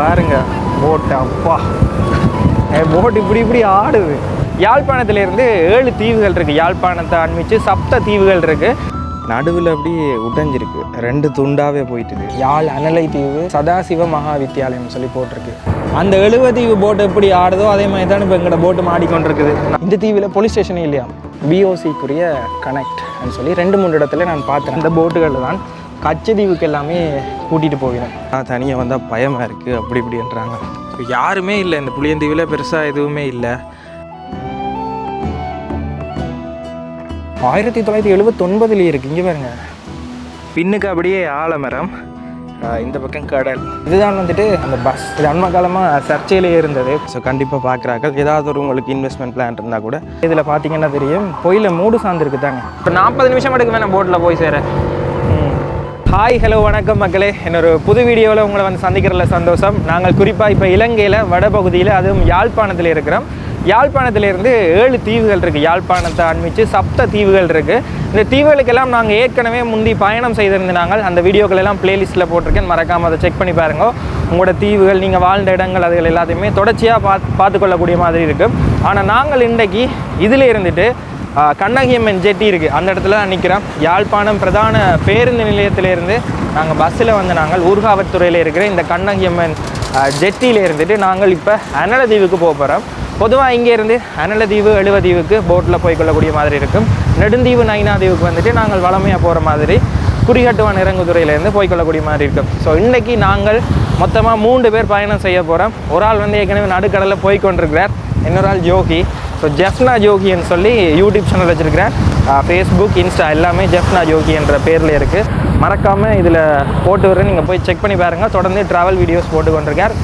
பாருங்க போட்டு, அப்பா போட் இப்படி ஆடுது. யாழ்ப்பாணத்திலேருந்து 7 தீவுகள் இருக்குது. யாழ்ப்பாணத்தை அண்மிச்சு சப்த தீவுகள் இருக்குது. நடுவில் அப்படியே உடைஞ்சிருக்கு, 2 துண்டாகவே போயிட்டுது. யாழ் அனலை தீவு சதாசிவ மகா வித்தியாலயம் சொல்லி போட்டிருக்கு. அந்த 70 தீவு போட்டு எப்படி ஆடுதோ அதே மாதிரி தான் இப்போ எங்களோட போட்டு மாடிக்கொண்டிருக்குது. இந்த தீவில் போலீஸ் ஸ்டேஷனே இல்லையா, பிஓசிக்குரிய கனெக்ட்னு சொல்லி 2-3 இடத்துல நான் பார்த்தேன். அந்த போட்டுகளில் தான் கச்சதீவுக்கு எல்லாமே கூட்டிகிட்டு போகிறேன். தனியாக வந்தால் பயமாக இருக்குது அப்படி இப்படின்றாங்க. இப்போ யாருமே இல்லை இந்த புளியந்தீவில், பெருசாக எதுவுமே இல்லை. 1979 இருக்குது. இங்கே பாருங்க, பின்னுக்கு அப்படியே ஆலமரம், இந்த பக்கம் கடல். இதுதான் வந்துட்டு அந்த பஸ். இது அண்மை காலமாக சர்ச்சையிலே இருந்தது. ஸோ கண்டிப்பாக பார்க்குறாங்க. ஏதாவது ஒரு உங்களுக்கு இன்வெஸ்ட்மெண்ட் பிளான் இருந்தால் கூட இதில் பார்த்தீங்கன்னா தெரியும். பொயில மூடு சார்ந்துருக்கு தாங்க. இப்போ 40 நிமிஷம் எடுக்க வேணாம் போட்டில் போய் சேர. ஹாய், ஹலோ, வணக்கம் மக்களே. என்னொரு புது வீடியோவில் உங்களை வந்து சந்திக்கிறதுல சந்தோஷம். நாங்கள் குறிப்பாக இப்போ இலங்கையில் வடபகுதியில், அதுவும் யாழ்ப்பாணத்தில் இருக்கிறோம். யாழ்ப்பாணத்திலேருந்து 7 தீவுகள் இருக்குது. யாழ்ப்பாணத்தை அண்மிச்சு சப்த தீவுகள் இருக்குது. இந்த தீவுகளுக்கெல்லாம் நாங்கள் ஏற்கனவே முந்தி பயணம் செய்திருந்தாங்க. அந்த வீடியோக்கள் எல்லாம் பிளேலிஸ்ட்டில் போட்டிருக்கேன், மறக்காமல் அதை செக் பண்ணி பாருங்க. உங்களோட தீவுகள், நீங்கள் வாழ்ந்த இடங்கள், அதுகள் எல்லாத்தையுமே தொடர்ச்சியாக பார்த்துக்கொள்ளக்கூடிய மாதிரி இருக்குது. ஆனால் நாங்கள் இன்றைக்கு இதில் இருந்துட்டு கண்ணகியம்மன் ஜெட்டி இருக்குது, அந்த இடத்துல தான் நிற்கிறோம். யாழ்ப்பாணம் பிரதான பேருந்து நிலையத்திலேருந்து நாங்கள் பஸ்ஸில் வந்து நாங்கள் ஊர்காவற்துறையில் இருக்கிற இந்த கண்ணகியம்மன் ஜெட்டியில் இருந்துட்டு நாங்கள் இப்போ அனலதீவுக்கு போக போகிறோம். பொதுவாக இங்கேருந்து அனலதீவு 70 தீவுக்கு போட்டில் போய்க்கொள்ளக்கூடிய மாதிரி இருக்கும். நெடுந்தீவு நைனாதீவுக்கு வந்துட்டு நாங்கள் வளமையாக போகிற மாதிரி குறிகட்டுவான் இறங்குதுறையிலேருந்து போய்க்கொள்ளக்கூடிய மாதிரி இருக்கும். ஸோ இன்றைக்கி நாங்கள் மொத்தமாக 3 பேர் பயணம் செய்ய போகிறோம். ஒரு ஆள் வந்து ஏற்கனவே நடுக்கடலில் போய்கொண்டிருக்கிறார், இன்னொரு ஆள் ஜோகி. ஸோ ஜெஃப்னா ஜோகின்னு சொல்லி யூடியூப் சேனல் வச்சுருக்கிறேன். ஃபேஸ்புக், இன்ஸ்டா எல்லாமே ஜெஃப்னா ஜோகி என்ற பேரில் இருக்குது. மறக்காமல் இதில் போட்டு வரேன், நீங்கள் போய் செக் பண்ணி பாருங்கள். தொடர்ந்து ட்ராவல் வீடியோஸ் போட்டு கொண்டிருக்கார்.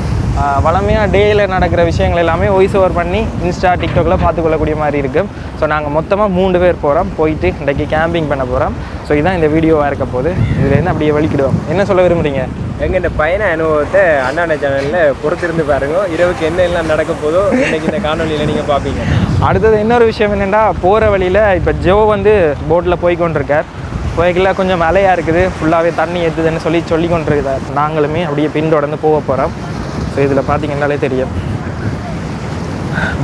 வளமையாக டேயில் நடக்கிற விஷயங்கள் எல்லாமே வாய்ஸ் ஓவர் பண்ணி இன்ஸ்டா, டிக்டாக்கில் பார்த்துக்கொள்ளக்கூடிய மாதிரி இருக்குது. ஸோ நாங்கள் மொத்தமாக 3 பேர் போகிறோம். போயிட்டு இன்றைக்கி கேம்பிங் பண்ண போகிறோம். ஸோ இதுதான் இந்த வீடியோவாக இருக்க போது. இதுலேருந்து அப்படியே வலிக்கிடுவோம். என்ன சொல்ல விரும்புகிறீங்க? எங்கள் இந்த பயண அனுபவத்தை அண்ணாண்ட சேனலில் பொறுத்திருந்து பாருங்க. இரவுக்கு என்ன எல்லாம் நடக்க போதோ இன்றைக்கி இந்த காணொலியில் நீங்கள் பார்ப்பீங்க. அடுத்தது இன்னொரு விஷயம் என்னென்னா, போகிற வழியில் இப்போ ஜோ வந்து போட்டில் போய்கொண்டிருக்கார். போய்க்கல கொஞ்சம் மழையாக இருக்குது, ஃபுல்லாகவே தண்ணி ஏற்றுதுன்னு சொல்லி கொண்டிருக்கிறார். நாங்களுமே அப்படியே பின்தொடர்ந்து போக போகிறோம். ஸோ இதில் பார்த்தீங்கன்னாலே தெரியும்.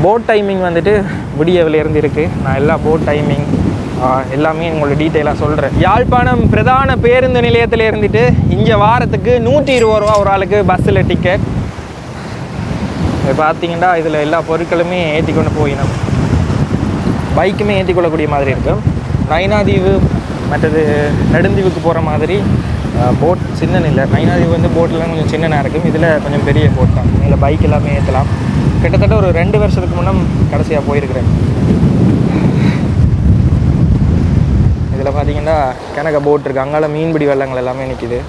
போட் டைமிங் வந்துட்டு விடியவிலேருந்து இருக்குது. நான் எல்லா போட் டைமிங் எல்லாமே உங்களுக்கு டீட்டெயிலாக சொல்கிறேன். யாழ்ப்பாணம் பிரதான பேருந்து நிலையத்தில் இருந்துட்டு இங்கே வாரத்துக்கு 120 ரூபா ஒரு ஆளுக்கு பஸ்ஸில் டிக்கெட். பார்த்தீங்கன்னா இதில் எல்லா பொருட்களுமே ஏற்றி கொண்டு போயிடும். பைக்குமே ஏற்றிக்கொள்ளக்கூடிய மாதிரி இருக்கும். நைனாதீவு மற்றது நெடுந்தீவுக்கு போகிற மாதிரி போட் சின்ன இல்லை. நைனாதீவு வந்து போட்டெலாம் கொஞ்சம் சின்னனாக இருக்கும். இதில் கொஞ்சம் பெரிய போட் தான். இதில் பைக் எல்லாமே ஏற்றலாம். கிட்டத்தட்ட ஒரு 2 வருஷத்துக்கு முன்னே கடைசியாக போயிருக்கிறேன். இதில் பார்த்தீங்கன்னா கணக்க போட் இருக்குது. அங்கால மீன்பிடி வெள்ளங்கள் எல்லாமே நிற்கிது.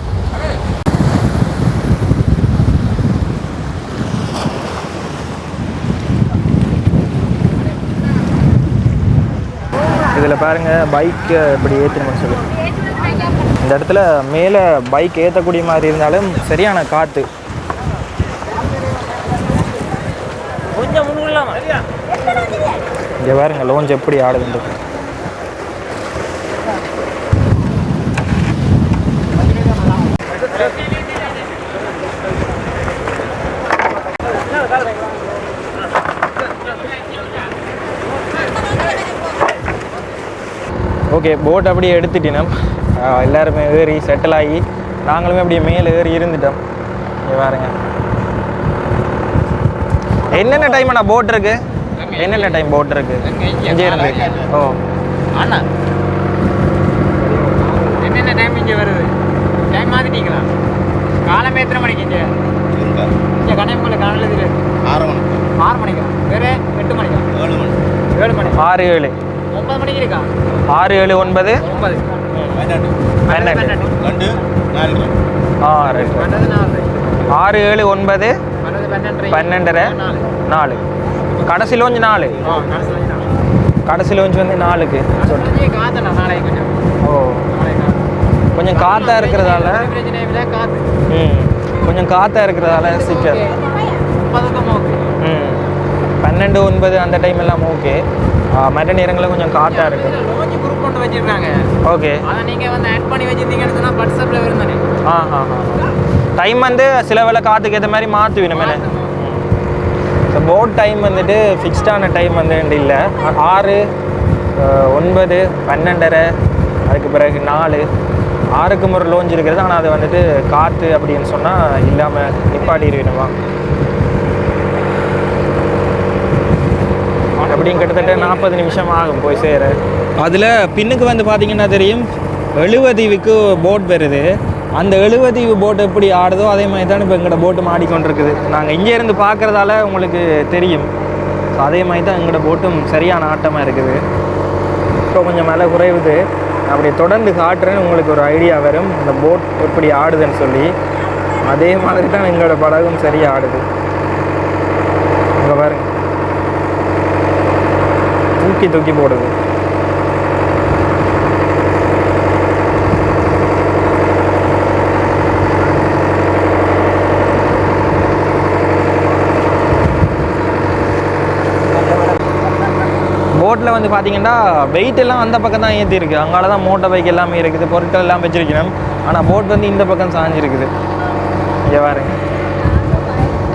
இதில் பாருங்கள் பைக்கை இப்படி ஏற்றணும்னு சொல்லி. இந்த இடத்துல மேலே பைக் ஏற்றக்கூடிய மாதிரி இருந்தாலும் சரியான காற்று. கொஞ்சம் முன்னுலாம் இங்கே பாருங்க லோஞ்ச் எப்படி ஆடுதுண்டு. ஓகே, போட் அப்படியே எடுத்துட்டினோம். எல்லாருமே ஏறி செட்டில் ஆகி நாங்களுமே அப்படியே மேலே ஏறி இருந்துட்டோம். இங்கே பாருங்க என்னென்ன டைம்ண்ணா போட் இருக்கு, என்னென்ன டைம் போட் இருக்கு இங்கே இருந்து. ஓ அண்ணா என்னென்ன டைம் இங்கே வருது? டைம் மாற்றிட்டீங்களா? காலமே எத்தனை மணிக்கு இங்கே இங்கே கன்னியாகுமரியில் காலையில் 6 மணிக்கா? வேறு 8 மணிக்கா? 7 மணி 6, 7, 9 மணிக்கு இருக்கா? 6, 7, 9, 12, 6, 7, 9, 12, 4. கடைசி லோஞ்சு 4. கடைசி லோஞ்சு வந்து 4க்கு. ஓ கொஞ்சம் காற்றா இருக்கிறதால கொஞ்சம் காற்றா இருக்கிறதால சீக்கிரம் 12, 9 அந்த டைம் எல்லாம் ஓகே. மற்ற நேரங்களில் கொஞ்சம் காற்றாக இருக்கும். லோஞ்சி குரூப் கொண்டு வச்சிருக்காங்க. ஓகே, அதை நீங்கள் வந்து ஆட் பண்ணி வச்சுருந்தீங்கன்னு சொன்னால் வாட்ஸ்அப்பில் வருந்தானே. டைம் வந்து சில வேளை காற்றுக்கு ஏற்ற மாதிரி மாற்றுவினமே. ஸோ போட் டைம் வந்துட்டு ஃபிக்ஸ்டான டைம் வந்து இல்லை. 6, 9, 12:30, அதுக்கு பிறகு 4, 6க்கு ஒரு லோஞ்ச் இருக்கிறது. ஆனால் அது வந்துட்டு காற்று அப்படின்னு சொன்னால் இல்லாமல் நிப்பாட்டிடுவேணுமா. அப்படியும் கிட்டத்தட்ட 40 நிமிஷம் ஆகும் போய் சேர. அதில் பின்னுக்கு வந்து பார்த்திங்கன்னா தெரியும் 70 தீவுக்கு போட் வருது. அந்த 70 தீவு போட் எப்படி ஆடுதோ அதே மாதிரி தான் இப்போ எங்களோட போட்டு மாடிக்கொண்டிருக்குது. நாங்கள் இங்கேருந்து பார்க்குறதால உங்களுக்கு தெரியும். ஸோ அதே மாதிரி தான் எங்களோட போட்டும் சரியான ஆட்டமாக இருக்குது. இப்போ கொஞ்சம் மேலே குறைவுது. அப்படி தொடர்ந்து காட்டுறேன்னு உங்களுக்கு ஒரு ஐடியா வரும் இந்த போட் எப்படி ஆடுதுன்னு சொல்லி. அதே மாதிரி தான் எங்களோட படகும் சரியாக ஆடுது. அங்கே பாருங்க, தூக்கி தூக்கி போடுது. போட்டில் வந்து பார்த்தீங்கன்னா வெயிட் எல்லாம் அந்த பக்கம் தான் ஏற்றிருக்கு. அங்கால தான் மோட்டர் பைக் எல்லாமே இருக்குது, பொருட்கள் எல்லாம் வச்சிருக்கணும். ஆனால் போட் வந்து இந்த பக்கம் சாஞ்சிருக்குது. இங்கே பாருங்க,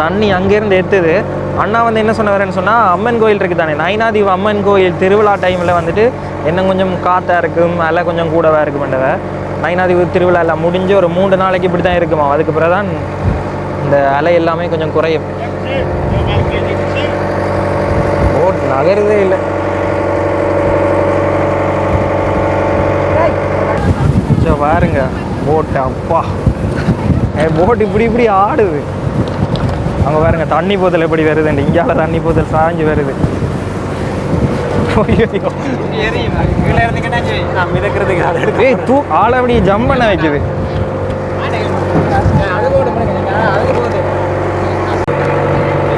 தண்ணி அங்கேருந்து ஏற்றுது. அண்ணா வந்து என்ன சொன்னவரேன்னு சொன்னால், அம்மன் கோயில் இருக்குது தானே, நயினாதீவு அம்மன் கோயில் திருவிழா டைமில் வந்துட்டு என்ன கொஞ்சம் காற்றாக இருக்கும், அலை கொஞ்சம் கூடவாக இருக்குமெண்டவ. நயினாதீவு திருவிழா எல்லாம் முடிஞ்சு ஒரு 3 நாளைக்கு இப்படி தான் இருக்குமா. அதுக்கு பிறகு தான் இந்த அலை எல்லாமே கொஞ்சம் குறையும். போட் நகருதே இல்லை. பாருங்க போட்டு, அப்பா போட் இப்படி இப்படி ஆடுது. அங்கே பாருங்க தண்ணி போத்தல் எப்படி வருதுண்டு. இங்கால தண்ணி போத்தல் சாஞ்சு வருது. ஆளை அப்படி ஜம்ப் பண்ண வைக்குது.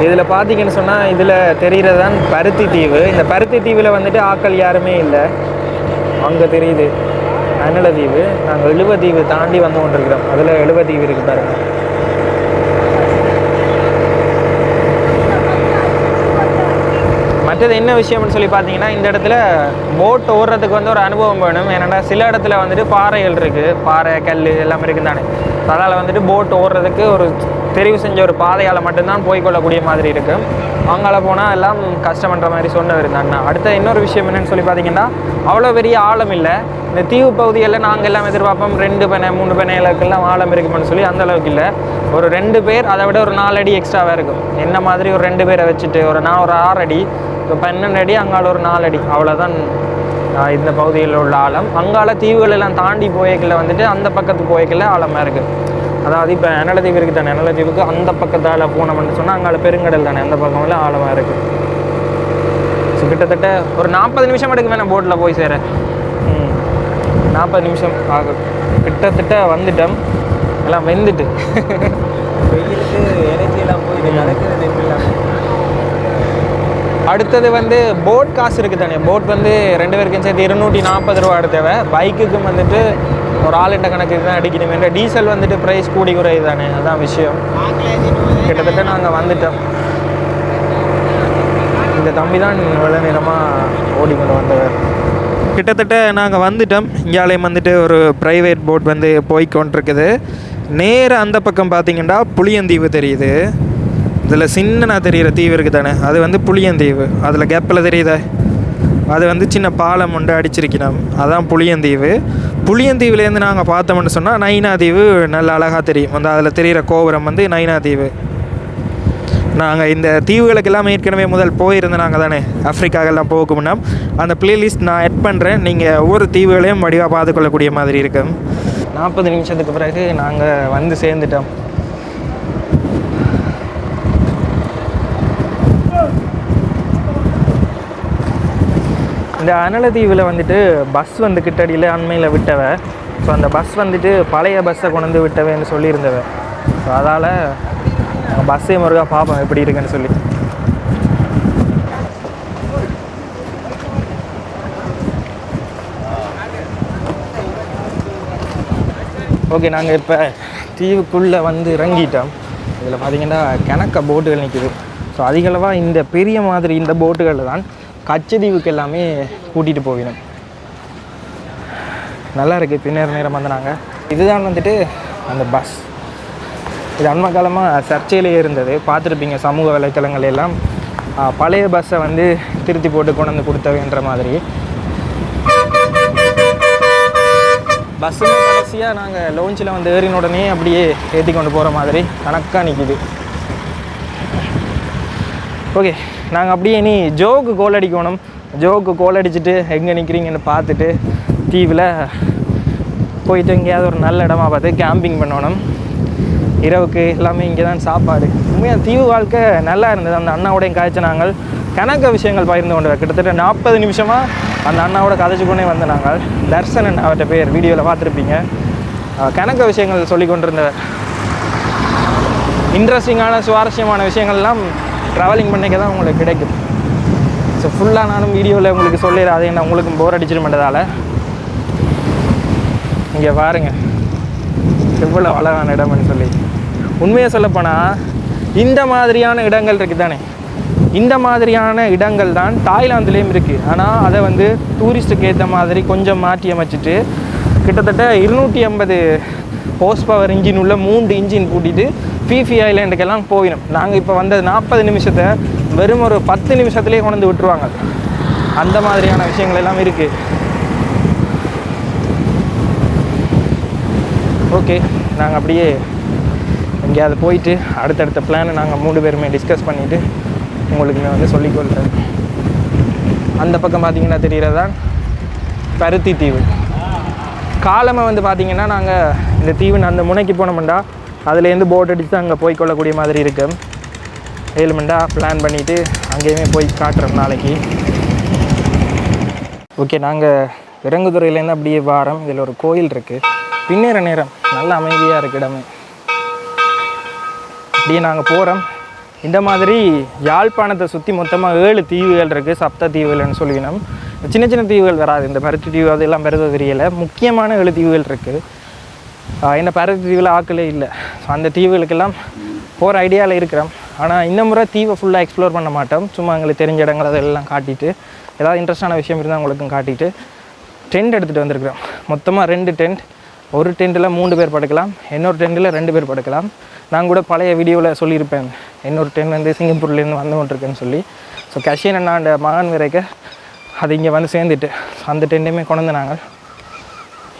இதில் பார்த்தீங்கன்னு சொன்னால் இதில் தெரிகிறது தான் பருத்தி தீவு. இந்த பருத்தி தீவில் வந்துட்டு ஆட்கள் யாருமே இல்லை. அங்கே தெரியுது அனல தீவு. நாங்கள் 70 தீவு தாண்டி வந்து கொண்டிருக்கிறோம். அதில் 70 தீவு இருக்குது பாருங்க. மற்றது என்ன விஷயம்னு சொல்லி பார்த்தீங்கன்னா, இந்த இடத்துல போட் ஓடுறதுக்கு வந்து ஒரு அனுபவம் வேணும். ஏன்னா சில இடத்துல வந்துட்டு பாறைகள் இருக்குது, பாறை கல் எல்லாமே இருக்குது தானே. அதனால் வந்துட்டு போட் ஓடுறதுக்கு ஒரு தெரிவு செஞ்ச ஒரு பாதையால் மட்டும்தான் போய்கொள்ளக்கூடிய மாதிரி இருக்கும். அவங்கள போனால் எல்லாம் கஷ்டப்படுற மாதிரி சொன்னவர் இந்த அண்ணா. அடுத்த இன்னொரு விஷயம் என்னென்னு சொல்லி பார்த்தீங்கன்னா, அவ்வளோ பெரிய ஆழம் இல்லை. இந்த தீவு பகுதிகளில் நாங்கள் எல்லாம் எதிர்பார்ப்போம் 2 பெனை 3 பெனைகளுக்கெல்லாம் ஆழம் இருக்குமென்னு சொல்லி அந்த அளவுக்கு இல்லை. ஒரு 2 பேர், அதை விட ஒரு 4 அடி எக்ஸ்ட்ராவாக இருக்கும். என்ன மாதிரி ஒரு 2 பேரை வச்சுட்டு நான் ஒரு 6 அடி, இப்போ 12 அடி, அங்கால ஒரு 4 அடி, அவ்வளோதான் இந்த பகுதியில் உள்ள ஆழம். அங்கால தீவுகள் எல்லாம் தாண்டி போய்க்கல வந்துட்டு அந்த பக்கத்து போய்க்கல ஆழமாக இருக்குது. அதாவது இப்போ அனல தீவு இருக்குது தானே, அனல தீவுக்கு அந்த பக்கத்தால் போனோம்னு சொன்னால் அங்கால பெருங்கடல் தானே, அந்த பக்கமெல்லாம் ஆழமாக இருக்குது. ஸோ கிட்டத்தட்ட ஒரு 40 நிமிஷம் எடுக்கு வேணாம் போட்டில் போய் சேர. 40 நிமிஷம் ஆகும். கிட்டத்தட்ட வந்துட்டோம். எல்லாம் வெந்துட்டு வெயிலுக்கு எனர்ஜியெல்லாம் போய் நடக்கிறது எல்லாம். அடுத்தது வந்து போட் காசு இருக்குது தானே. போட் வந்து 2 பேருக்கும் சேர்த்து 240 ரூபா தேவை. பைக்குக்கும் வந்துட்டு ஒரு ஆளுண்ட கணக்குக்கு தான் அடிக்கணுமே. டீசல் வந்துட்டு ப்ரைஸ் கூடி குறையுது தானே, அதுதான் விஷயம். கிட்டத்தட்ட நாங்கள் வந்துட்டோம். இந்த தம்பி தான் இவ்வளோ நேரமாக ஓடிக்கொண்டு வந்தவர். கிட்டத்தட்ட நாங்கள் வந்துட்டோம். இங்காலையும் வந்துட்டு ஒரு ப்ரைவேட் போட் வந்து போய்கொண்டிருக்குது. நேராக அந்த பக்கம் பார்த்திங்கன்னா புளியந்தீவு தெரியுது. இதில் சின்னனா தெரிகிற தீவு இருக்குது தானே, அது வந்து புளியந்தீவு. அதில் கேப்பில் தெரியுதா, அது வந்து சின்ன பாலம் ஒன்று அடிச்சிருக்கணும், அதான் புளியந்தீவு. புளியந்தீவுலேருந்து நாங்கள் பார்த்தோம்னு சொன்னால் நயினாதீவு நல்ல அழகாக தெரியும். அந்த அதில் தெரிகிற கோபுரம் வந்து நயினாதீவு. நாங்கள் இந்த தீவுகளுக்கெல்லாம் ஏற்கனவே முதல் போயிருந்தோம் நாங்கள் தானே, ஆஃப்ரிக்காவெல்லாம் போக முன்னா. அந்த ப்ளேலிஸ்ட் நான் ஆட் பண்ணுறேன். நீங்கள் ஒவ்வொரு தீவுகளையும் வடிவாக பார்த்துக்கொள்ளக்கூடிய மாதிரி இருக்கும். 40 நிமிஷத்துக்கு பிறகு நாங்கள் வந்து சேர்ந்துட்டோம். இந்த அனல தீவில் வந்துட்டு பஸ் வந்து கிட்டடியில் அண்மையில் விட்டவ. ஸோ அந்த பஸ் வந்துட்டு பழைய பஸ்ஸை கொண்டு வந்து விட்டவேன்னு சொல்லியிருந்தவ. ஸோ அதால் பஸ்ஸே முருகா பார்ப்போம் எப்படி இருக்குன்னு சொல்லி. ஓகே, நாங்கள் இப்போ தீவுக்குள்ளே வந்து இறங்கிட்டோம். இதில் பார்த்திங்கன்னா கணக்க போட்டுகள் நிற்கிது. ஸோ அதிகளவாக இந்த பெரிய மாதிரி இந்த போட்டுகளில் தான் கச்சதீவுக்கு எல்லாமே கூட்டிகிட்டு போவினோம். நல்லா இருக்குது. பின்னர் நேரம் வந்து நாங்கள் இதுதான் வந்துட்டு அந்த பஸ். இது அண்மை காலமாக சர்ச்சையிலேயே இருந்தது, பார்த்துருப்பீங்க சமூக வலைத்தளங்கள் எல்லாம். பழைய பஸ்ஸை வந்து திருத்தி போட்டு கொண்டு வந்து கொடுத்தவைன்ற மாதிரி. பஸ்ஸில் கடைசியாக நாங்கள் லோஞ்சில் வந்து ஏறின உடனே அப்படியே ஏற்றி கொண்டு போகிற மாதிரி கணக்காக நிற்கிது. ஓகே, நாங்கள் அப்படியே இனி ஜோக்கு கோல் அடிக்கணும். ஜோக்கு கோல் அடிச்சுட்டு எங்கே நிற்கிறீங்கன்னு பார்த்துட்டு தீவில் போயிட்டு எங்கேயாவது ஒரு நல்ல இடமா பார்த்து கேம்பிங் பண்ணணும். இரவுக்கு எல்லாமே இங்கே தான் சாப்பாடு. உண்மையாக தீவு வாழ்க்கை நல்லா இருந்தது. அந்த அண்ணாவோடையும் காய்ச்ச நாங்கள் கணக்க விஷயங்கள் பகிர்ந்து கொண்டு கிட்டத்தட்ட 40 நிமிஷமாக அந்த அண்ணாவோட கதைச்சு கொண்டே வந்து நாங்கள் தர்சன் அவர்கிட்ட பேர் வீடியோவில் பார்த்துருப்பீங்க. கணக்க விஷயங்கள் சொல்லி கொண்டிருந்தவர். இன்ட்ரெஸ்டிங்கான சுவாரஸ்யமான விஷயங்கள்லாம் ட்ராவலிங் பண்ணிக்க தான் உங்களுக்கு கிடைக்கும். ஸோ ஃபுல்லாக நானும் வீடியோவில் உங்களுக்கு சொல்லிடுறேன். அதை என்ன உங்களுக்கும் போர் அடிச்சிட மாட்டதால். இங்கே பாருங்கள் எவ்வளோ அழகான இடம்னு சொல்லி. உண்மையை சொல்லப்போனால் இந்த மாதிரியான இடங்கள் இருக்குது தானே, இந்த மாதிரியான இடங்கள் தான் தாய்லாந்துலேயும் இருக்குது. ஆனால் அதை வந்து டூரிஸ்ட்டுக்கு ஏற்ற மாதிரி கொஞ்சம் மாற்றி அமைச்சிட்டு கிட்டத்தட்ட 250 ஹோர்ஸ் பவர் இன்ஜின் உள்ள 3 இன்ஜின் கூட்டிகிட்டு ஃபீஃபி ஐலாண்டுக்கெல்லாம் போயிடும். நாங்கள் இப்போ வந்தது 40 நிமிஷத்தை வெறும் ஒரு 10 நிமிஷத்துலேயே கொண்டு வந்து விட்டுருவாங்க. அந்த மாதிரியான விஷயங்கள் எல்லாம் இருக்குது. ஓகே, நாங்கள் அப்படியே எங்கேயாவது போயிட்டு அடுத்தடுத்த பிளானை நாங்கள் 3 பேருமே டிஸ்கஸ் பண்ணிவிட்டு உங்களுக்குமே வந்து சொல்லிக்கொள்கிறேன். அந்த பக்கம் பார்த்திங்கன்னா தெரிகிறதான் பருத்தி தீவு. காலமாக வந்து பார்த்திங்கன்னா நாங்கள் இந்த தீவின் அந்த முனைக்கு போனோம்டா அதுலேருந்து போட் அடித்து அங்கே போய்க்கொள்ளக்கூடிய மாதிரி இருக்கும். 7 மண்டா பிளான் பண்ணிவிட்டு அங்கேயுமே போய் காட்டுறோம் நாளைக்கு. ஓகே, நாங்கள் இறங்குதுறையிலேருந்து அப்படியே வாரம். இதில் ஒரு கோயில் இருக்குது. பின்னேற நேரம் நல்ல அமைதியாக இருக்குது இடமே. அப்படியே நாங்கள் போகிறோம். இந்த மாதிரி யாழ்ப்பாணத்தை சுற்றி மொத்தமாக 7 தீவுகள் இருக்குது. சப்த தீவுகள்னு சொல்லினோம். சின்ன சின்ன தீவுகள் வராது. இந்த பருத்தி தீவு அதெல்லாம் பெருத தெரியலை. முக்கியமான 7 தீவுகள் இருக்குது. என்ன பருத்தி தீவில் ஆக்களே இல்லை. ஸோ அந்த தீவுகளுக்கெல்லாம் போகிற ஐடியாவில் இருக்கிறோம். ஆனால் இந்த முறை தீவை ஃபுல்லாக எக்ஸ்ப்ளோர் பண்ண மாட்டோம். சும்மா எங்களுக்கு தெரிஞ்ச இடங்கள் அதெல்லாம் காட்டிட்டு ஏதாவது இன்ட்ரெஸ்டான விஷயம் இருந்தால் உங்களுக்கும் காட்டிட்டு டென்ட் எடுத்துகிட்டு வந்திருக்கிறோம். மொத்தமாக 2 டென்ட். ஒரு டென்ட்டில் 3 பேர் படுக்கலாம், இன்னொரு டென்ட்டில் 2 பேர் படுக்கலாம். நான் கூட பழைய வீடியோவில் சொல்லியிருப்பேன் இன்னொரு டென்ட் வந்து சிங்கப்பூர்லேருந்து வந்து கொண்டிருக்கேன்னு சொல்லி. ஸோ கஷியன் அண்ணாண்ட மகன் வரைக்க அது இங்கே வந்து சேர்ந்துட்டு அந்த டென்ட்டையுமே கொண்டு நாங்கள்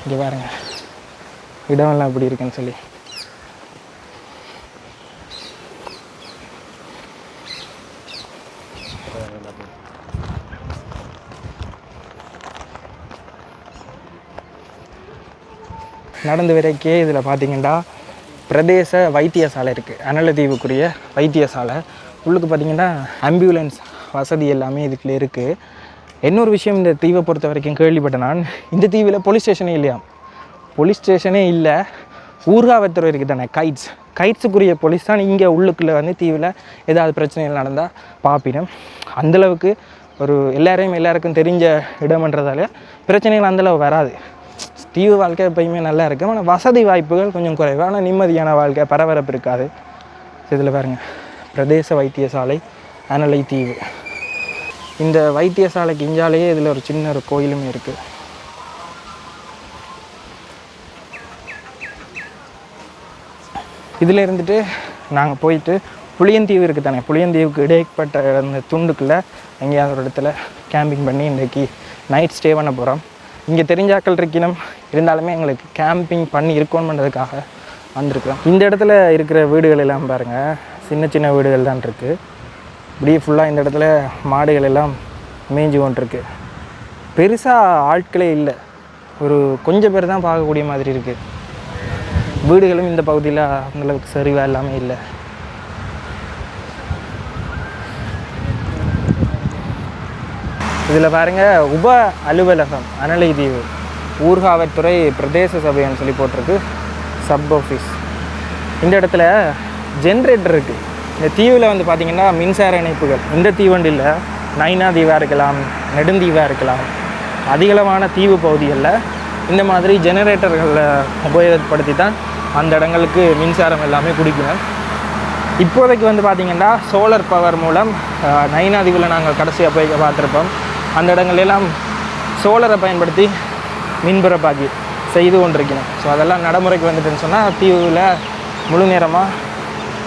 இங்கே பாருங்க இடமெல்லாம் எப்படி இருக்குன்னு சொல்லி. நடந்து வரைக்கே இதில் பார்த்திங்கன்னா பிரதேச வைத்தியசாலை இருக்குது. அனலதீவுக்குரிய வைத்தியசாலை. உள்ளுக்கு பார்த்திங்கன்னா ஆம்புலன்ஸ் வசதி எல்லாமே இதுக்குள்ளே இருக்குது. இன்னொரு விஷயம் இந்த தீவை பொறுத்த வரைக்கும் கேள்விப்பட்டேன் நான், இந்த தீவில் போலீஸ் ஸ்டேஷனே இல்லையா. போலீஸ் ஸ்டேஷனே இல்லை. ஊர்காவல்துறை இருக்குது தானே, கைட்ஸுக்குரிய போலீஸ் தான் இங்கே உள்ளுக்குள்ளே வந்து தீவில் ஏதாவது பிரச்சனைகள் நடந்தால் பார்ப்பிடும். அந்தளவுக்கு ஒரு எல்லாருக்கும் தெரிஞ்ச இடம்ன்றதால பிரச்சனைகள் அந்தளவு வராது. தீவு வாழ்க்கை எப்பயுமே நல்லா இருக்கும். ஆனால் வசதி வாய்ப்புகள் கொஞ்சம் குறைவு. ஆனால் நிம்மதியான வாழ்க்கை, பரபரப்பு இருக்காது. இதில் பாருங்கள் பிரதேச வைத்தியசாலை அனலை தீவு. இந்த வைத்தியசாலைக்கு இஞ்சாலேயே இதில் ஒரு சின்ன ஒரு கோயிலுமே இருக்குது. இதில் இருந்துட்டு நாங்கள் போயிட்டு புளியந்தீவு இருக்குது தானே, புளியந்தீவுக்கு இடைப்பட்ட அந்த துண்டுக்குள்ளே எங்கேயாவது ஒரு இடத்துல கேம்பிங் பண்ணி இன்றைக்கி நைட் ஸ்டே பண்ண போகிறோம். இங்கே தெரிஞ்சாக்கள் இருக்கணும், இருந்தாலுமே எங்களுக்கு கேம்பிங் பண்ணி இருக்கணுன்றதுக்காக வந்திருக்கிறோம். இந்த இடத்துல இருக்கிற வீடுகள் எல்லாம் பாருங்கள், சின்ன சின்ன வீடுகள் தான் இருக்குது. இப்படியே ஃபுல்லாக இந்த இடத்துல மாடுகள் எல்லாம் மேய்ஞ்சி கொண்டிருக்கு. பெருசாக ஆட்களே இல்லை, ஒரு கொஞ்சம் பேர் தான் பார்க்கக்கூடிய மாதிரி இருக்குது. வீடுகளும் இந்த பகுதியில் அந்தளவுக்கு சரிவாக எல்லாமே இல்லை. இதில் பாருங்கள் உப அலுவலகம் அனலை தீவு ஊர்காவல்துறை பிரதேச சபைன்னு சொல்லி போட்டிருக்கு, சப் ஆஃபீஸ். இந்த இடத்துல ஜென்ரேட்டர் இருக்குது. இந்த தீவில் வந்து பார்த்திங்கன்னா மின்சார இணைப்புகள் இந்த தீவண்டில் நைனா தீவாக இருக்கலாம், நெடுந்தீவாக இருக்கலாம், அதிகளவான தீவு பகுதிகளில் இந்த மாதிரி ஜெனரேட்டர்களை உபயோகப்படுத்தி தான் அந்த இடங்களுக்கு மின்சாரம் எல்லாமே குடிக்கணும். இப்போதைக்கு வந்து பார்த்திங்கன்னா சோலார் பவர் மூலம் நைனாதீவில் நாங்கள் கடைசியாக போய் பார்த்துருப்போம். அந்த இடங்களெல்லாம் சோலரை பயன்படுத்தி மின்புறப்பாக்கி செய்து கொண்டிருக்கணும். ஸோ அதெல்லாம் நடைமுறைக்கு வந்துட்டுன்னு சொன்னால் தீவில் முழு நேரமாக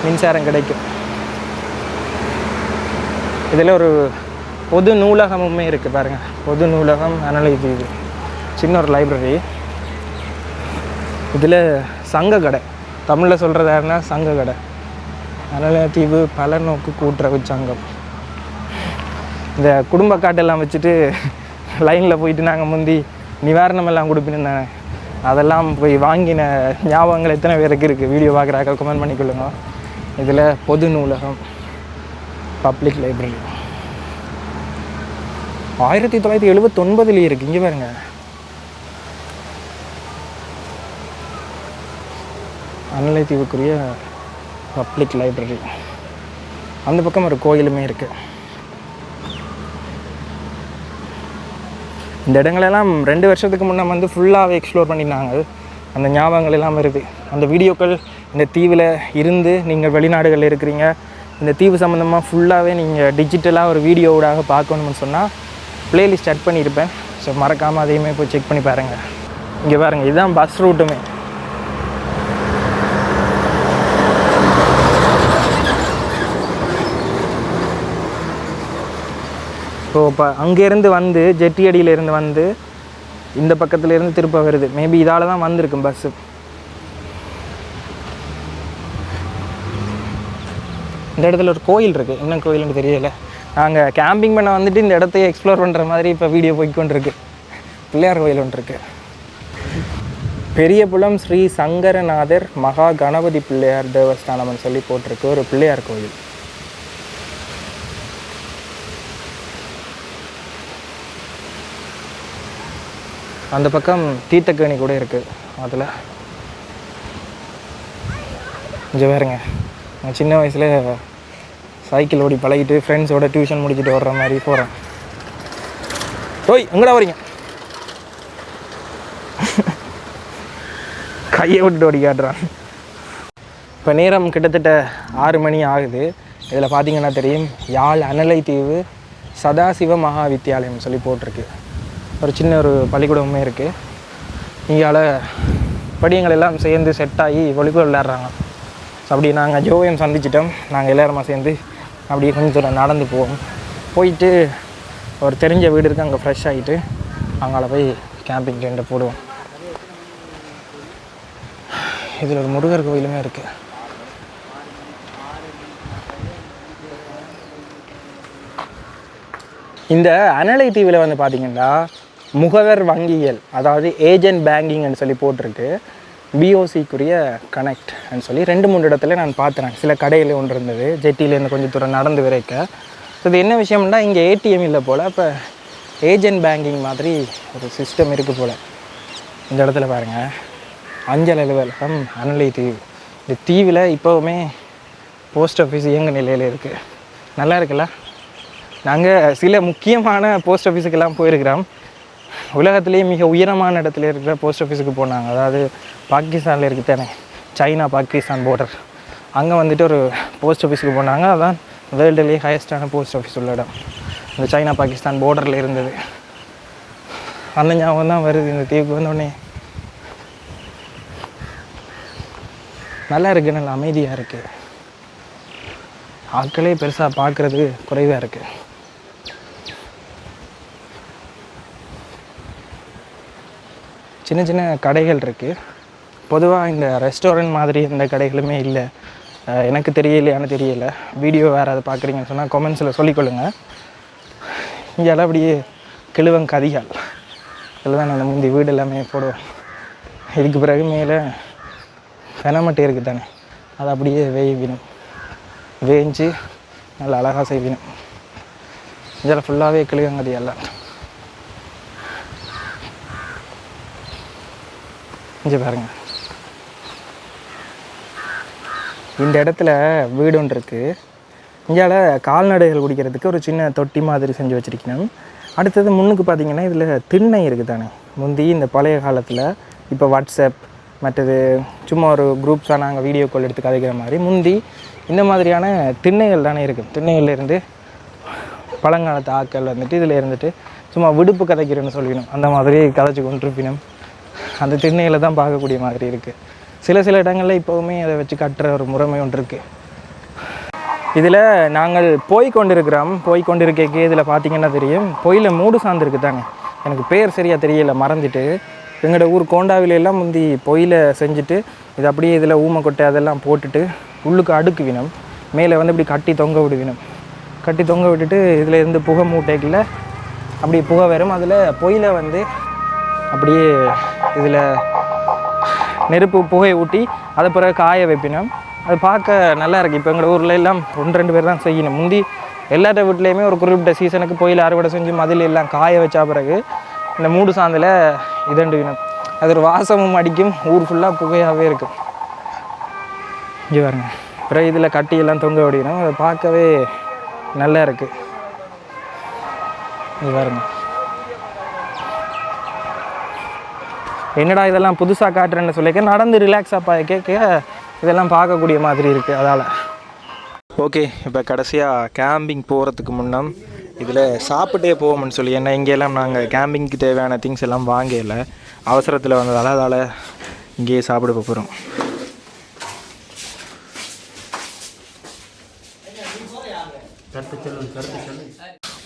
மின்சாரம் கிடைக்கும். இதில் ஒரு பொது நூலகமுமே இருக்குது பாருங்கள். பொது நூலகம் அனலை தீவு, சின்ன ஒரு லைப்ரரி. இதில் சங்க கடை, தமிழில் சொல்கிறது யாருன்னா சங்க கடை. அனலை தீவு பலநோக்கு கூட்டுறவு சங்கம். இந்த குடும்ப காட்டெல்லாம் வச்சுட்டு லைனில் போயிட்டு நாங்கள் முந்தி நிவாரணம் எல்லாம் கொடுப்பின்னு அதெல்லாம் போய் வாங்கின ஞாபகங்கள் எத்தனை பேருக்கு இருக்குது? வீடியோ பார்க்குறாக்க கமெண்ட் பண்ணிக்கொள்ளுங்க. இதில் பொது நூலகம், பப்ளிக் லைப்ரரி 1979 இருக்குது. இங்கே பாருங்க, அனலை தீவுக்குரிய பப்ளிக் லைப்ரரி. அந்த பக்கம் ஒரு கோயிலுமே இருக்குது. இந்த இடங்களெல்லாம் 2 வருஷத்துக்கு முன்னே வந்து ஃபுல்லாகவே எக்ஸ்ப்ளோர் பண்ணினாங்க. அந்த ஞாபகங்கள் எல்லாம் வருது. அந்த வீடியோக்கள் இந்த தீவில் இருந்து நீங்கள் வெளிநாடுகளில் இருக்கிறீங்க, இந்த தீவு சம்மந்தமாக ஃபுல்லாகவே நீங்கள் டிஜிட்டலாக ஒரு வீடியோவோடாக பார்க்கணும்னு சொன்னால் ப்ளேலிஸ்ட் ஆட் பண்ணியிருப்பேன். ஸோ மறக்காமல் அதையுமே போய் செக் பண்ணி பாருங்கள். இங்கே பாருங்கள், இதுதான் பஸ் ரூட்டுமே. ஸோ இப்போ அங்கேருந்து வந்து ஜெட்டியடியிலேருந்து வந்து இந்த பக்கத்துலேருந்து திருப்ப வருது. மேபி இதால் தான் வந்திருக்கும் பஸ்ஸு. இந்த இடத்துல ஒரு கோயில் இருக்குது. என்ன கோயில்னு தெரியலை. நாங்கள் கேம்பிங் பண்ண வந்துட்டு இந்த இடத்தையே எக்ஸ்ப்ளோர் பண்ணுற மாதிரி இப்போ வீடியோ போய்க்கொண்டிருக்கு. பிள்ளையார் கோயில் ஒன்று இருக்குது. பெரியபுலம் ஸ்ரீ சங்கரநாதர் மகா கணபதி பிள்ளையார் தேவஸ்தானம்னு சொல்லி போட்டிருக்கு. ஒரு பிள்ளையார் கோயில். அந்த பக்கம் தீர்த்தக்கேணி கூட இருக்குது. அதில் கொஞ்சம் வேறுங்க, நான் சின்ன வயசில் சைக்கிள் ஓடி பழகிட்டு ஃப்ரெண்ட்ஸோட டியூஷன் முடிச்சுட்டு வர்ற மாதிரி போகிறேன். ஓய், எங்கடா வரீங்க? கையை விட்டுட்டு ஓடி காட்டுறான். இப்போ நேரம் கிட்டத்தட்ட 6 மணி ஆகுது. இதில் பார்த்தீங்கன்னா தெரியும், யாழ் அனலை தீவு சதாசிவ மகா வித்தியாலயம் சொல்லி போட்டிருக்கு. ஒரு சின்ன ஒரு பள்ளிக்கூடமுமே இருக்குது. இங்கால படியங்கள் எல்லாம் சேர்ந்து செட் ஆகி ஒளிப்பு விளையாடுறாங்க. ஸோ அப்படி நாங்கள் ஜோவியம் சந்திச்சிட்டோம். நாங்கள் எல்லாருமா சேர்ந்து அப்படியே கொஞ்சம் தூரம் நடந்து போவோம். போயிட்டு ஒரு தெரிஞ்ச வீடு இருக்குது, அங்கே ஃப்ரெஷ் ஆகிட்டு அங்கால போய் கேம்பிங் டென்ட்டை போடுவோம். இதில் ஒரு முருகர் கோயிலுமே இருக்குது. இந்த அனலை தீவில் வந்து பார்த்திங்கன்னா முகவர் வங்கியல், அதாவது ஏஜென்ட் பேங்கிங்னு சொல்லி போட்டிருக்கு. பிஓசிக்குரிய கனெக்ட்னு சொல்லி 2-3 இடத்துல நான் பார்த்தேன். சில கடையில் ஒன்று இருந்தது, ஜெட்டியிலேருந்து கொஞ்சம் தூரம் நடந்து விரைக்க. ஸோ இது என்ன விஷயம்னா, இங்கே ஏடிஎம் இல்லை போல், இப்போ ஏஜென்ட் பேங்கிங் மாதிரி ஒரு சிஸ்டம் இருக்குது போல். இந்த இடத்துல பாருங்கள், அஞ்சல் அலுவலகம் அனலை தீவு. இந்த தீவில் இப்போவுமே போஸ்ட் ஆஃபீஸ் இயங்க நிலையில் இருக்குது. நல்லா இருக்குல்ல? நாங்கள் சில முக்கியமான போஸ்ட் ஆஃபீஸுக்கெல்லாம் போயிருக்கிறோம். உலகத்துலேயே மிக உயரமான இடத்துல இருக்கிற போஸ்ட் ஆஃபீஸுக்கு போனாங்க. அதாவது பாகிஸ்தானில் இருக்குது தானே, சைனா பாகிஸ்தான் பார்டர், அங்கே வந்துட்டு ஒரு போஸ்ட் ஆஃபீஸுக்கு போனாங்க. அதான் வேர்ல்டுலேயே ஹையஸ்டான போஸ்ட் ஆஃபீஸ் உள்ள இடம். இந்த சைனா பாகிஸ்தான் பார்டரில் இருந்தது. அந்த ஞாபகம் தான் வருது இந்த தீவுக்கு வந்தோடனே. நல்லா இருக்குது, நல்லா அமைதியாக இருக்குது. ஆட்களே பெருசாக பார்க்குறது குறைவாக இருக்குது. சின்ன சின்ன கடைகள் இருக்குது. பொதுவாக இந்த ரெஸ்டாரண்ட் மாதிரி எந்த கடைகளுமே இல்லை. எனக்கு தெரியலையான்னு தெரியல. வீடியோ வேறு அதை பார்க்குறீங்கன்னு சொன்னால் கமெண்ட்ஸில் சொல்லிக்கொள்ளுங்கள். இங்கெல்லாம் அப்படியே கிழுவங்கதிகள் இதில் தான் நான் முந்தி வீடு எல்லாமே போடுவோம். இதுக்கு பிறகு மேலே பெனமட்டை இருக்குது தானே, அதை அப்படியே வேவினும், வேஞ்சு நல்லா அழகாக செய்வினும். இதில் ஃபுல்லாகவே கிழுவங்கதியெல்லாம். இங்கே பாருங்கள், இந்த இடத்துல வீடு ஒன்று இருக்குது. இங்கால கால்நடைகள் குடிக்கிறதுக்கு ஒரு சின்ன தொட்டி மாதிரி செஞ்சு வச்சுருக்கணும். அடுத்தது முன்னுக்கு பார்த்திங்கன்னா இதில் திண்ணை இருக்குது தானே. முந்தி இந்த பழைய காலத்தில், இப்போ வாட்ஸ்அப் மற்றது சும்மா ஒரு குரூப்ஸாக நாங்கள் வீடியோ கால் எடுத்து கதைக்கிற மாதிரி, முந்தி இந்த மாதிரியான திண்ணைகள் தானே இருக்குது. திண்ணைகள்லேருந்து பழங்காலத்து ஆக்கள் வந்துட்டு இதில் இருந்துட்டு சும்மா விடுப்பு கதைக்கிறேன்னு சொல்லிடணும், அந்த மாதிரி கதைச்சி கொண்டிருப்பினும் அந்த திண்ணையில் தான் பார்க்கக்கூடிய மாதிரி இருக்குது. சில இடங்களில் இப்போவுமே அதை வச்சு கட்டுற ஒரு முறைமை ஒன்று இருக்குது. இதில் நாங்கள் போய் கொண்டிருக்கே இதில் பார்த்திங்கன்னா தெரியும், பொயில மூடு சார்ந்துருக்கு தானே, எனக்கு பேர் சரியாக தெரியலை, மறந்துட்டு. எங்களோட ஊர் கோண்டாவிலெல்லாம் முந்தி பொயில செஞ்சுட்டு இது அப்படியே இதில் ஊமைக்கொட்டை அதெல்லாம் போட்டுட்டு உள்ளுக்கு அடுக்குவினம், மேலே வந்து இப்படி கட்டி தொங்க விடுவினம். கட்டி தொங்க விட்டுட்டு இதில் இருந்து புகை மூட்டைகளில் அப்படி புகை வரும். அதில் பொயில வந்து அப்படியே இதில் நெருப்பு புகையை ஊட்டி அதை பிறகு காய வைப்பினோம். அது பார்க்க நல்லா இருக்குது. இப்போ எங்கள் ஊரில் எல்லாம் 1-2 பேர் தான் செய்யணும். முந்தி எல்லாத்த வீட்லேயுமே ஒரு குறிப்பிட்ட சீசனுக்கு பொயில் அறுவடை செஞ்சு மதில் எல்லாம் காய வச்சா பிறகு இந்த மூடு சாந்தில் இதண்டுவினோம். அது ஒரு வாசமும் அடிக்கும், ஊர் ஃபுல்லாக புகையாகவே இருக்கும். இங்கே பாருங்க, பிறகு இதில் கட்டியெல்லாம் தொங்க விடணும். அதை பார்க்கவே நல்லா இருக்குது. இது பாருங்க, என்னடா இதெல்லாம் புதுசாக காட்டுறேன்னு சொல்லிக்க நடந்து ரிலாக்ஸாக கேட்க இதெல்லாம் பார்க்கக்கூடிய மாதிரி இருக்குது. அதால் ஓகே, இப்போ கடைசியாக கேம்பிங் போகிறதுக்கு முன்னம் இதில் சாப்பிட்டே போவோம்னு சொல்லி, ஏன்னா இங்கெல்லாம் நாங்கள் கேம்பிங்க்கு தேவையான திங்ஸ் எல்லாம் வாங்கலை, அவசரத்தில் வந்ததால் அதால் இங்கேயே சாப்பிட போகிறோம்.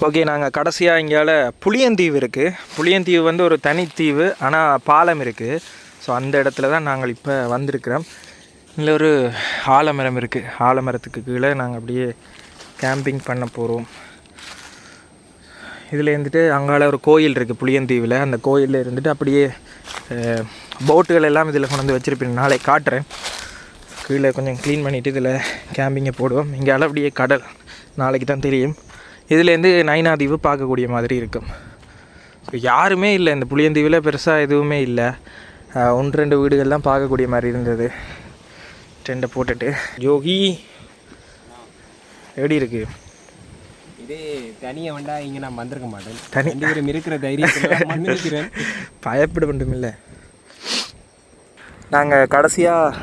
ஓகே, நாங்கள் கடைசியாக இங்கால புளியந்தீவு இருக்குது. புளியந்தீவு வந்து ஒரு தனித்தீவு, ஆனால் பாலம் இருக்குது. ஸோ அந்த இடத்துல தான் நாங்கள் இப்போ வந்திருக்கிறோம். இதில் ஒரு ஆலமரம் இருக்குது. ஆலமரத்துக்கு கீழே நாங்கள் அப்படியே கேம்பிங் பண்ண போகிறோம். இதில் இருந்துட்டு அங்கால ஒரு கோயில் இருக்குது புளியந்தீவில். அந்த கோயிலில் இருந்துட்டு அப்படியே போட்டுகள் எல்லாம் இதில் கொண்டு வந்து வச்சுருப்பேன், நாளைக்கு காட்டுறேன். கீழே கொஞ்சம் க்ளீன் பண்ணிவிட்டு இதில் கேம்பிங்கை போடுவோம். இங்கே அப்படியே கடல், நாளைக்கு தான் தெரியும். இதுலேருந்து நைனாதீவு பார்க்கக்கூடிய மாதிரி இருக்கும். ஸோ யாருமே இல்லை இந்த புளியந்தீவில், பெருசாக எதுவுமே இல்லை. 1-2 வீடுகள் தான் பார்க்கக்கூடிய மாதிரி இருந்தது. டெண்டை போட்டுட்டு யோகி எப்படி இருக்குது? இதே தனியாக வேண்டா இங்கே நான் வந்திருக்க மாட்டேன். தனி இருக்கிற தைரியம் பயப்பட வேண்டும் இல்லை. நாங்கள் கடைசியாக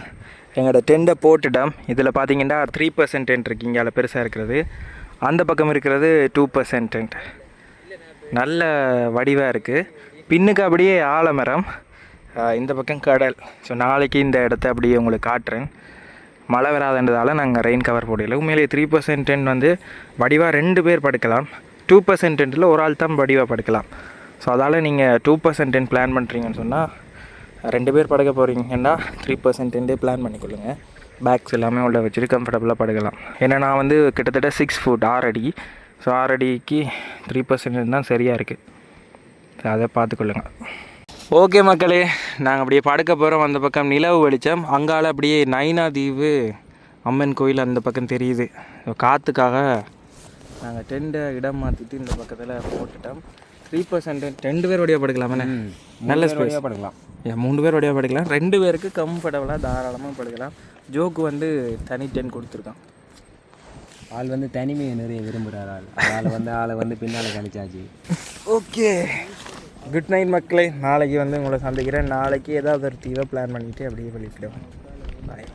எங்களோட டெண்டை போட்டுட்டோம். இதில் பார்த்தீங்கன்னா 3% டென்ட் இருக்குது. இங்கே பெருசாக இருக்கிறது, அந்த பக்கம் இருக்கிறது 2% டென்ட். நல்ல வடிவாக இருக்குது. பின்னுக்கு அப்படியே ஆலமரம், இந்த பக்கம் கடல். ஸோ நாளைக்கு இந்த இடத்த அப்படியே உங்களுக்கு காட்டுறேன். மழை வராதுன்றதால நாங்கள் ரெயின் கவர் போடல. உண்மையிலேயே 3% டென்ட் வந்து வடிவாக 2 பேர் படுக்கலாம். 2% டென்ட்டில் ஒரு ஆள் தான் வடிவாக படுக்கலாம். ஸோ அதால் நீங்கள் 2% டென்ட் பிளான் பண்ணுறீங்கன்னு சொன்னால் 2 பேர் படுக்க போகிறீங்கன்னா 3% டென்ட்டே பிளான் பண்ணிக்கொள்ளுங்க. பேக்ஸ் எல்லாமே உள்ள வச்சுட்டு கம்ஃபர்டபுளாக படுக்கலாம். ஏன்னா நான் வந்து கிட்டத்தட்ட 6 ஃபுட் 6 அடி. ஸோ 6 அடிக்கு 3% தான் சரியாக இருக்குது. அதை பார்த்துக்கொள்ளுங்க. ஓகே மக்களே, நாங்கள் அப்படியே படுக்க போகிறோம். அந்த பக்கம் நிலவு வெளிச்சம், அங்கால அப்படியே நைனாதீவு அம்மன் கோயில் அந்த பக்கம் தெரியுது. காற்றுக்காக நாங்கள் டெண்டை இடம் மாற்றிட்டு இந்த பக்கத்தில் போட்டுட்டோம். 3% 2 பேர் வழியாக படுக்கலாமே, நல்ல ஸ்பேஸ் படுக்கலாம். 3 பேர் வழியாக படுக்கலாம். 2 பேருக்கு கம்ஃபர்டபுளாக தாராளமாக படுக்கலாம். ஜோக்கு வந்து தனி டென்ட் கொடுத்துருக்கான். ஆள் வந்து தனிமையை நிறைய விரும்புகிறார். ஆளை வந்து பின்னால் கழிச்சாச்சு. ஓகே, குட் நைட் மக்களே. நாளைக்கு வந்து உங்களை சந்திக்கிறேன். நாளைக்கு ஏதாவது ஒரு தீவை பிளான் பண்ணிவிட்டு அப்படியே வெளியிடுவோம். பாய்.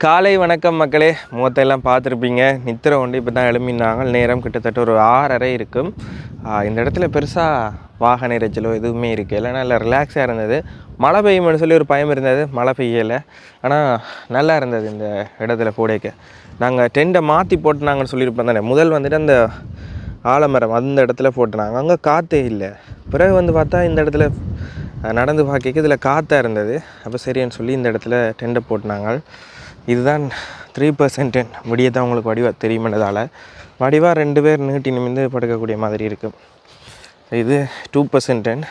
காலை வணக்கம் மக்களே. முகத்தையெல்லாம் பார்த்துருப்பீங்க. நித்திரை கொண்டு இப்போ தான் எழுப்பினாங்க. நேரம் கிட்டத்தட்ட ஒரு 6:30 இருக்கும். இந்த இடத்துல பெருசாக வாகன இறைச்சலோ எதுவுமே இருக்குது, இல்லைனா நல்லா ரிலாக்ஸாக இருந்தது. மழை பெய்யும்னு சொல்லி ஒரு பயம் இருந்தது, மழை பெய்யலை. ஆனால் நல்லா இருந்தது இந்த இடத்துல போடைக்க. நாங்கள் டெண்டை மாற்றி போட்டுனாங்கன்னு சொல்லியிருப்போம் தானே. முதல் வந்துட்டு அந்த ஆலமரம் அந்த இடத்துல போட்டுனாங்க, அங்கே காற்றே இல்லை. பிறகு வந்து பார்த்தா இந்த இடத்துல நடந்து பார்க்க இதில் காற்றா இருந்தது. அப்போ சரின்னு சொல்லி இந்த இடத்துல டெண்டை போட்டுனாங்க. இதுதான் 3% டென்ட். விடிய தான் உங்களுக்கு வடிவாக தெரியுமென்றதால் வடிவாக 2 பேர் நீட்டி நிமிந்து படுக்கக்கூடிய மாதிரி இருக்கும். இது 2% டென்ட்.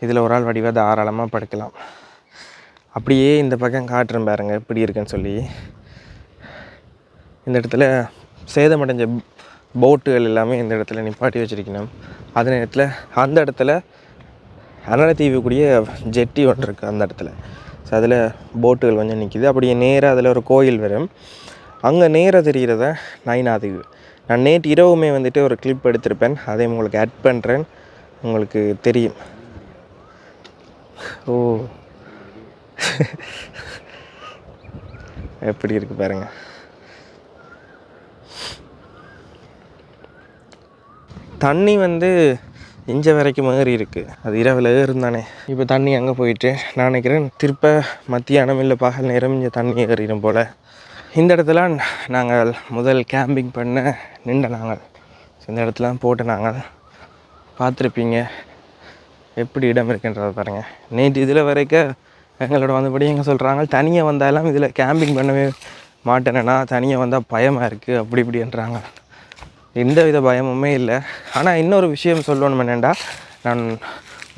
இதில் ஒரு ஆள் வடிவாக தாராளமாக படுக்கலாம். அப்படியே இந்த பக்கம் காட்டுறேன் பாருங்க எப்படி இருக்குன்னு சொல்லி. இந்த இடத்துல சேதமடைஞ்ச போட்டுகள் எல்லாமே இந்த இடத்துல நிப்பாட்டி வச்சுருக்கணும். அதே நேரத்தில் அந்த இடத்துல அனலத்தீவுக்குரிய ஜெட்டி ஒன்று இருக்குது அந்த இடத்துல. ஸோ அதில் போட்டுகள் கொஞ்சம் நிற்கிது. அப்படியே நேராக அதில் ஒரு கோயில் வரும். அங்கே நேராக தெரிகிறத நைனாதீவு. நான் நேற்று இரவுமே வந்துட்டு ஒரு கிளிப் எடுத்திருப்பேன், அதையும் உங்களுக்கு ஆட் பண்ணுறேன், உங்களுக்கு தெரியும். ஓ எப்படி இருக்குது பாருங்கள். தண்ணி வந்து இஞ்ச வரைக்கும் ஏறி இருக்குது, அது இரவில் ஏறுந்தானே. இப்போ தண்ணி அங்கே போயிட்டு நான் நினைக்கிறேன் திருப்ப மத்தியானம் இல்லை பகல் நேரம் இங்கே தண்ணி ஏறிடும் போல். இந்த இடத்துல நாங்கள் முதல் கேம்பிங் பண்ண நின்ற நாங்கள் இந்த இடத்துல போட்டு நாங்கள் பார்த்துருப்பீங்க எப்படி இடம் இருக்குன்றதை பாருங்கள். நேற்று இதில் வரைக்கும் எங்களோட வந்தபடி எங்கே சொல்கிறாங்க, தனியாக வந்தாலும் இதில் கேம்பிங் பண்ணவே மாட்டேனேண்ணா, தனியாக வந்தால் பயமாக இருக்குது அப்படி இப்படின்றாங்க. எந்த வித பயமுமே இல்லை. ஆனால் இன்னொரு விஷயம் சொல்லணும் என்னென்னா, நான்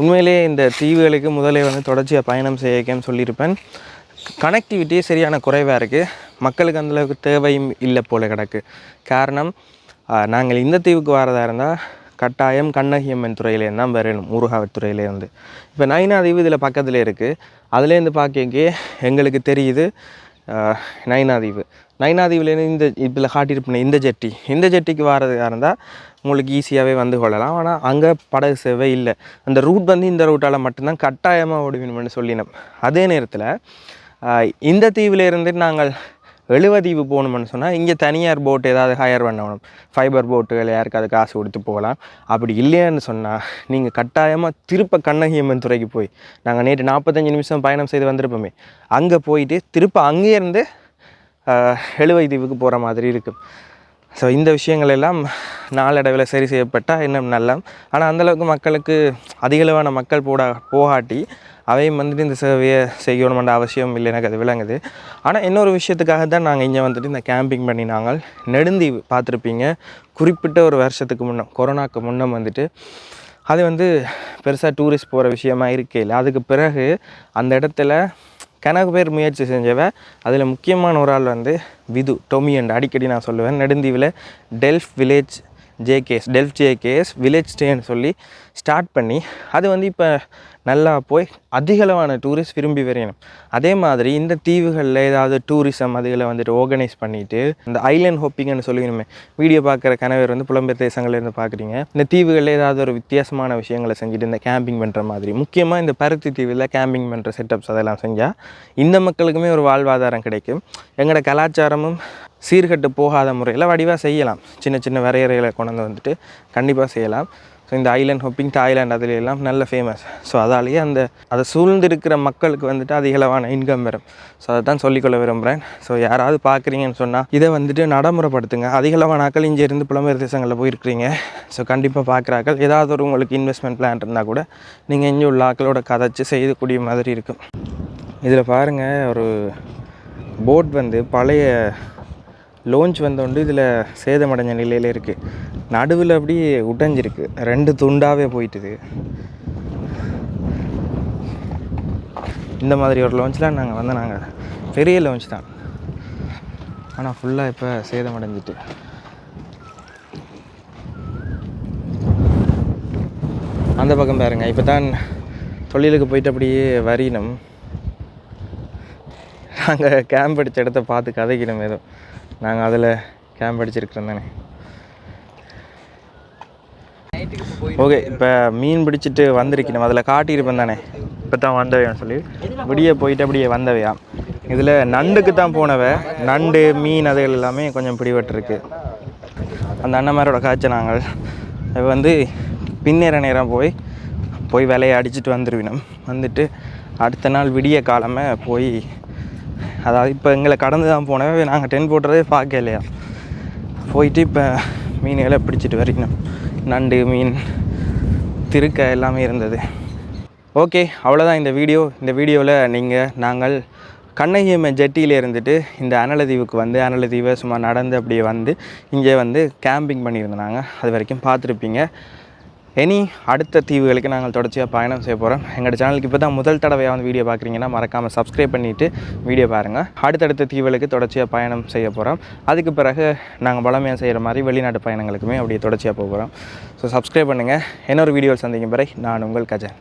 உண்மையிலேயே இந்த தீவுகளுக்கு முதலே வந்து தொடர்ச்சியாக பயணம் செய்யக்கேன்னு சொல்லியிருப்பேன். கனெக்டிவிட்டியே சரியான குறைவாக இருக்குது, மக்களுக்கு அந்தளவுக்கு தேவையும் இல்லை போல் கிடக்கு. காரணம், நாங்கள் இந்த தீவுக்கு வரதா இருந்தால் கட்டாயம் கண்ணகியம்மன் துறையிலேருந்து தான் வரணும், முருகாவத் துறையிலேருந்து. இப்போ நைனா தீவு இதில் பக்கத்தில் இருக்குது, அதுலேருந்து பார்க்கக்கே எங்களுக்கு தெரியுது நைனாதீவு. நைனாதீவுலேருந்து இந்த இதில் காட்டியிருப்பேன் இந்த ஜெட்டிக்கு வரதுக்காக இருந்தால் உங்களுக்கு ஈஸியாகவே வந்து கொள்ளலாம். ஆனால் அங்கே படகு சேவை இல்லை, அந்த ரூட் வந்து இந்த ரூட்டால் மட்டும்தான் கட்டாயமாக ஓடுவேணும்னு சொல்லினோம். அதே நேரத்தில் இந்த தீவிலேருந்து நாங்கள் எழுவதீவு போகணும்னு சொன்னால் இங்கே தனியார் போட் ஏதாவது ஹையர் பண்ணணும், ஃபைபர் போட்டுகள் யாருக்காவது காசு கொடுத்து போகலாம். அப்படி இல்லைன்னு சொன்னால் நீங்கள் கட்டாயமாக திருப்ப கண்ணகியம்மன் துறைக்கு போய், நாங்கள் நேற்று 45 நிமிஷம் பயணம் செய்து வந்திருப்போமே, அங்கே போயிட்டு திருப்ப அங்கேருந்து எழுவதீவுக்கு போகிற மாதிரி இருக்கும். ஸோ இந்த விஷயங்கள் எல்லாம் நாளடைவில் சரி செய்யப்பட்டால் இன்னும் நல்லா. ஆனால் அந்தளவுக்கு மக்களுக்கு அதிகளவான மக்கள் போகாட்டி அவையும் வந்துட்டு இந்த சேவையை செய்யணுமென்ற அவசியம் இல்லை, எனக்கு அது விளங்குது. ஆனால் இன்னொரு விஷயத்துக்காக தான் நாங்கள் இங்கே வந்துட்டு இந்த கேம்பிங் பண்ணி நாங்கள் நெடுந்தீவு பார்த்துருப்பீங்க. குறிப்பிட்ட ஒரு வருஷத்துக்கு முன்னே, கொரோனாவுக்கு முன்னே வந்துட்டு அது வந்து பெருசாக டூரிஸ்ட் போகிற விஷயமா இருக்கே இல்லை. அதுக்கு பிறகு அந்த இடத்துல கணக்கு பேர் முயற்சி செஞ்சவ, அதில் முக்கியமான ஒரு ஆள் வந்து விது டொமியண்ட். அடிக்கடி நான் சொல்லுவேன், நெடுந்தீவில் டெல்ஃப் ஜேகேஎஸ் வில்லேஜ் ஸ்டேன்னு சொல்லி ஸ்டார்ட் பண்ணி அது வந்து இப்போ நல்லா போய் அதிகளவான டூரிஸ்ட் விரும்பி வரையணும். அதே மாதிரி இந்த தீவுகளில் ஏதாவது டூரிசம் அதுகளை வந்துட்டு ஆர்கனைஸ் பண்ணிவிட்டு இந்த ஐலேண்ட் ஹோப்பிங்னு சொல்லிக்கணுமே, வீடியோ பார்க்குற கணவர் வந்து புலம்பெயர் தேசங்கள்லேருந்து பார்க்குறீங்க, இந்த தீவுகளில் ஏதாவது ஒரு வித்தியாசமான விஷயங்களை செஞ்சுட்டு இந்த கேம்பிங் பண்ணுற மாதிரி, முக்கியமாக இந்த பருத்தி தீவில் கேம்பிங் பண்ணுற செட்டப்ஸ் அதெல்லாம் செஞ்சால் இந்த மக்களுக்குமே ஒரு வாழ்வாதாரம் கிடைக்கும். எங்களோட கலாச்சாரமும் சீர்கட்டு போகாத முறையில் வடிவாக செய்யலாம். சின்ன சின்ன வரையறைகளை கொண்டு வந்துட்டு கண்டிப்பாக செய்யலாம். ஸோ இந்த ஐலேண்ட் ஹாப்பிங் தாய்லாந்து அதில் எல்லாம் நல்ல ஃபேமஸ். ஸோ அதாலேயே அதை சூழ்ந்திருக்கிற மக்களுக்கு வந்துட்டு அதிகளவான இன்கம் வரும். ஸோ அதை தான் சொல்லிக்கொள்ள விரும்புகிறேன். ஸோ யாராவது பார்க்குறீங்கன்னு சொன்னால் இதை வந்துட்டு நடைமுறைப்படுத்துங்க. அதிகளவான ஆக்கள் இங்கே இருந்து புலம்பெயர் தேசங்களில் போயிருக்கிறீங்க. ஸோ கண்டிப்பாக பார்க்குறாக்கள் ஏதாவது ஒரு உங்களுக்கு இன்வெஸ்ட்மெண்ட் பிளான் இருந்தால் கூட நீங்கள் இங்கே உள்ள ஆக்களோட கதைச்சி செய்யக்கூடிய மாதிரி இருக்கும். இதில் பாருங்கள், ஒரு போட் வந்து பழைய லோஞ்ச் வந்தோண்டு இதில் சேதமடைஞ்ச நிலையில் இருக்குது. நடுவில் அப்படியே உடைஞ்சிருக்கு, 2 துண்டாகவே போயிட்டுது. இந்த மாதிரி ஒரு லோஞ்சில் நாங்கள் பெரிய லோஞ்ச் தான், ஆனால் ஃபுல்லாக இப்போ சேதமடைஞ்சிட்டு. அந்த பக்கம் பாருங்க, இப்போ தான் தொழிலுக்கு போயிட்டு அப்படியே வரினோம். நாங்கள் கேம்ப் அடித்த இடத்த பார்த்து கதைக்கணும். ஏதோ நாங்கள் அதில் கேம்ப் அடிச்சிருக்கிறோம் தானே. ஓகே, இப்போ மீன் பிடிச்சிட்டு வந்திருக்கணும், அதில் காட்டியிருப்பேன் தானே. இப்போ தான் வந்தவையான்னு சொல்லி விடிய போயிட்டு அப்படியே வந்தவையா. இதில் நண்டுக்கு தான் போனவை, நண்டு மீன் அதுகள் எல்லாமே கொஞ்சம் பிடிபட்டுருக்கு. அந்த அண்ணன்மாரோட காய்ச்சல் நாங்கள் இப்போ வந்து பின்னேற நேரம் போய் விலையை அடிச்சுட்டு வந்துடுவினோம். வந்துட்டு அடுத்த நாள் விடிய காலமே போய், அதாவது இப்போ எங்களை கடந்து தான் போனவே, நாங்கள் டென்ட் போட்டுறதே பார்க்க இல்லையா. போயிட்டு இப்போ மீன்களை பிடிச்சிட்டு வரைக்கணும். நண்டு மீன் திருக்க எல்லாமே இருந்தது. ஓகே, அவ்வளோதான் இந்த வீடியோவில் நாங்கள் கண்ணகியம்மன் ஜெட்டியில் இருந்துட்டு இந்த அனலதீவுக்கு வந்து அனலதீவை சும்மா நடந்து அப்படியே வந்து இங்கே வந்து கேம்பிங் பண்ணியிருந்தோம். நாங்கள் அது வரைக்கும் பார்த்துருப்பீங்க. அடுத்த தீவுகளுக்கு நாங்கள் தொடர்ச்சியாக பயணம் செய்ய போகிறோம். எங்களோட சேனலுக்கு இப்போ தான் முதல் தடவையாக வந்து வீடியோ பார்க்குறீங்கன்னா மறக்காமல் சப்ஸ்கிரைப் பண்ணிவிட்டு வீடியோ பாருங்கள். அடுத்தடுத்த தீவுகளுக்கு தொடர்ச்சியாக பயணம் செய்ய போகிறோம். அதுக்கு பிறகு நாங்கள் பலமையாக செய்கிற மாதிரி வெளிநாட்டு பயணங்களுக்குமே அப்படியே தொடர்ச்சியாக போகிறோம். ஸோ சப்ஸ்கிரைப் பண்ணுங்கள். இன்னொரு வீடியோவில் சந்திக்கும் வரை நான் உங்கள் கஜன்.